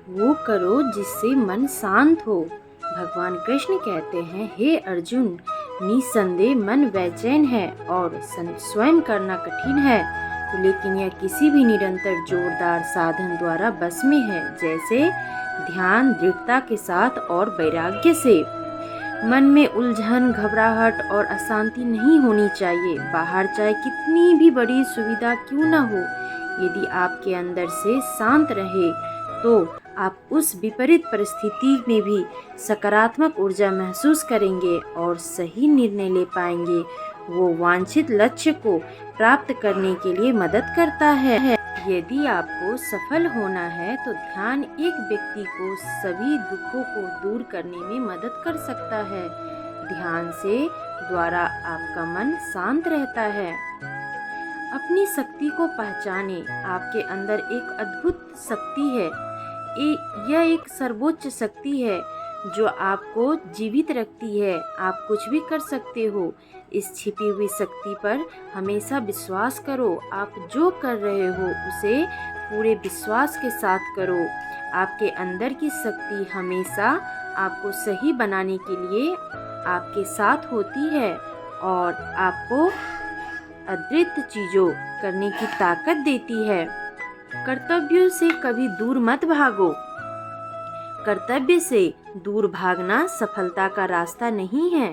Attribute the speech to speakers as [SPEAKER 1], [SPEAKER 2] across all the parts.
[SPEAKER 1] वो करो जिससे मन शांत हो। भगवान कृष्ण कहते हैं, हे अर्जुन, निसंदेह मन बेचैन है और स्वयं करना कठिन है, तो लेकिन यह किसी भी निरंतर जोरदार साधन द्वारा बस में है, जैसे ध्यान, दृढ़ता के साथ और वैराग्य से। मन में उलझन, घबराहट और अशांति नहीं होनी चाहिए। बाहर चाहे कितनी भी बड़ी सुविधा क्यों न हो, यदि आपके अंदर से शांत रहे तो आप उस विपरीत परिस्थिति में भी सकारात्मक ऊर्जा महसूस करेंगे और सही निर्णय ले पाएंगे। वो वांछित लक्ष्य को प्राप्त करने के लिए मदद करता है। यदि आपको सफल होना है तो ध्यान एक व्यक्ति को सभी दुखों को दूर करने में मदद कर सकता है। ध्यान से द्वारा आपका मन शांत रहता है। अपनी शक्ति को पहचाने। आपके अंदर एक अद्भुत शक्ति है। यह एक सर्वोच्च शक्ति है जो आपको जीवित रखती है। आप कुछ भी कर सकते हो। इस छिपी हुई शक्ति पर हमेशा विश्वास करो। आप जो कर रहे हो उसे पूरे विश्वास के साथ करो। आपके अंदर की शक्ति हमेशा आपको सही बनाने के लिए आपके साथ होती है और आपको अद्भुत चीज़ों करने की ताकत देती है। कर्तव्यों से कभी दूर मत भागो। कर्तव्य से दूर भागना सफलता का रास्ता नहीं है,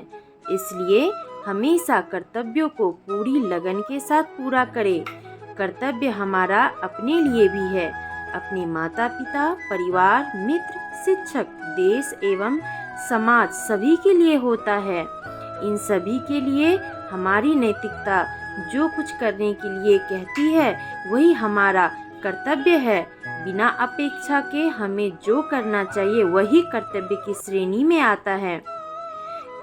[SPEAKER 1] इसलिए हमेशा कर्तव्यों को पूरी लगन के साथ पूरा करें। कर्तव्य हमारा अपने लिए भी है, अपने माता पिता, परिवार, मित्र, शिक्षक, देश एवं समाज सभी के लिए होता है। इन सभी के लिए हमारी नैतिकता जो कुछ करने के लिए कहती है वही हमारा कर्तव्य है। बिना अपेक्षा के हमें जो करना चाहिए वही कर्तव्य की श्रेणी में आता है।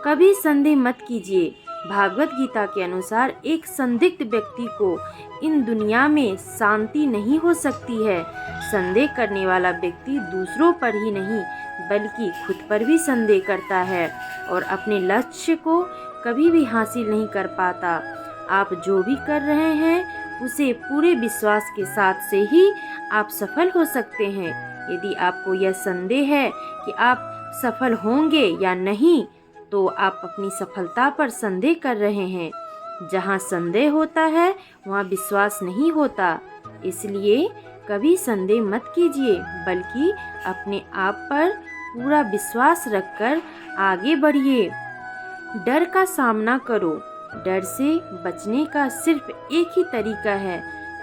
[SPEAKER 1] कभी संदेह मत कीजिए। भागवत गीता के अनुसार एक संदिग्ध व्यक्ति को इन दुनिया में शांति नहीं हो सकती है। संदेह करने वाला व्यक्ति दूसरों पर ही नहीं बल्कि खुद पर भी संदेह करता है और अपने लक्ष्य को कभी भी हासिल नहीं कर पाता। आप जो भी कर रहे हैं उसे पूरे विश्वास के साथ से ही आप सफल हो सकते हैं। यदि आपको यह संदेह है कि आप सफल होंगे या नहीं, तो आप अपनी सफलता पर संदेह कर रहे हैं। जहाँ संदेह होता है वहाँ विश्वास नहीं होता। इसलिए कभी संदेह मत कीजिए, बल्कि अपने आप पर पूरा विश्वास रखकर आगे बढ़िए। डर का सामना करो। डर से बचने का सिर्फ एक ही तरीका है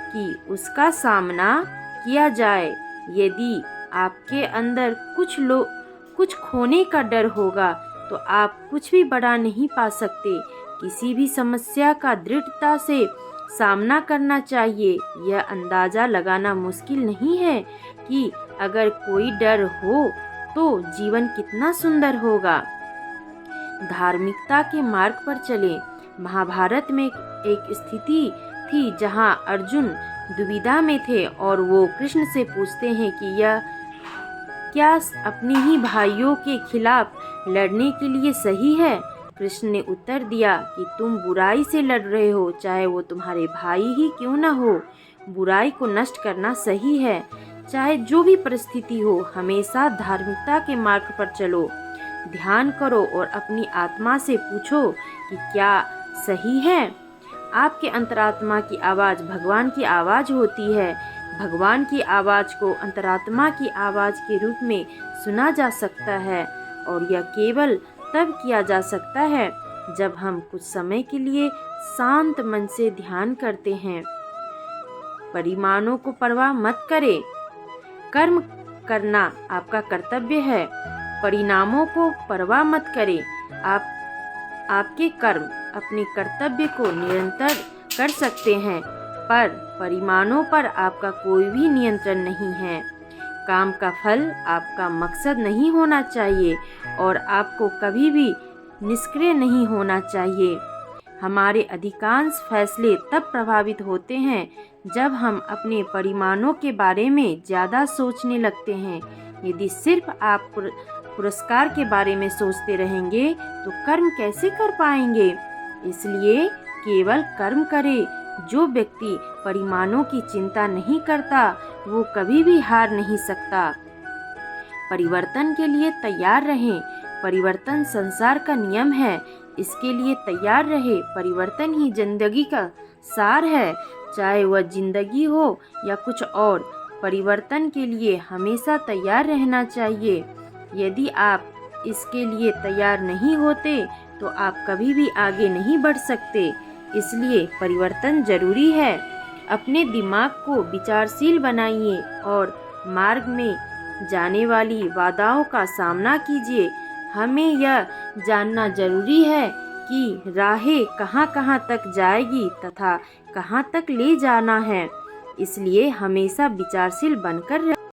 [SPEAKER 1] कि उसका सामना किया जाए। यदि आपके अंदर कुछ खोने का डर होगा तो आप कुछ भी बड़ा नहीं पा सकते। किसी भी समस्या का दृढ़ता से सामना करना चाहिए। यह अंदाज़ा लगाना मुश्किल नहीं है कि अगर कोई डर हो तो जीवन कितना सुंदर होगा। धार्मिकता के मार्ग पर चलें। महाभारत में एक स्थिति थी जहां अर्जुन दुविधा में थे और वो कृष्ण से पूछते हैं कि यह क्या अपने ही भाइयों के खिलाफ लड़ने के लिए सही है। कृष्ण ने उत्तर दिया कि तुम बुराई से लड़ रहे हो, चाहे वो तुम्हारे भाई ही क्यों न हो। बुराई को नष्ट करना सही है, चाहे जो भी परिस्थिति हो। हमेशा धार्मिकता के मार्ग पर चलो। ध्यान करो और अपनी आत्मा से पूछो कि क्या सही है। आपके अंतरात्मा की आवाज़ भगवान की आवाज़ होती है। भगवान की आवाज़ को अंतरात्मा की आवाज़ के रूप में सुना जा सकता है और यह केवल तब किया जा सकता है जब हम कुछ समय के लिए शांत मन से ध्यान करते हैं। परिणामों को परवाह मत करें। कर्म करना आपका कर्तव्य है। परिणामों को परवाह मत करें। आपके कर्म अपने कर्तव्य को निरंतर कर सकते हैं, पर परिणामों पर आपका कोई भी नियंत्रण नहीं है। काम का फल आपका मकसद नहीं होना चाहिए और आपको कभी भी निष्क्रिय नहीं होना चाहिए। हमारे अधिकांश फैसले तब प्रभावित होते हैं जब हम अपने परिणामों के बारे में ज़्यादा सोचने लगते हैं। यदि सिर्फ आप पुरस्कार के बारे में सोचते रहेंगे तो कर्म कैसे कर पाएंगे। इसलिए केवल कर्म करें। जो व्यक्ति परिणामों की चिंता नहीं करता वो कभी भी हार नहीं सकता। परिवर्तन के लिए तैयार रहें। परिवर्तन संसार का नियम है, इसके लिए तैयार रहे। परिवर्तन ही जिंदगी का सार है, चाहे वह जिंदगी हो या कुछ और। परिवर्तन के लिए हमेशा तैयार रहना चाहिए। यदि आप इसके लिए तैयार नहीं होते तो आप कभी भी आगे नहीं बढ़ सकते। इसलिए परिवर्तन जरूरी है। अपने दिमाग को विचारशील बनाइए और मार्ग में जाने वाली बाधाओं का सामना कीजिए। हमें यह जानना जरूरी है कि राहें कहाँ कहाँ तक जाएगी तथा कहाँ तक ले जाना है। इसलिए हमेशा विचारशील बनकर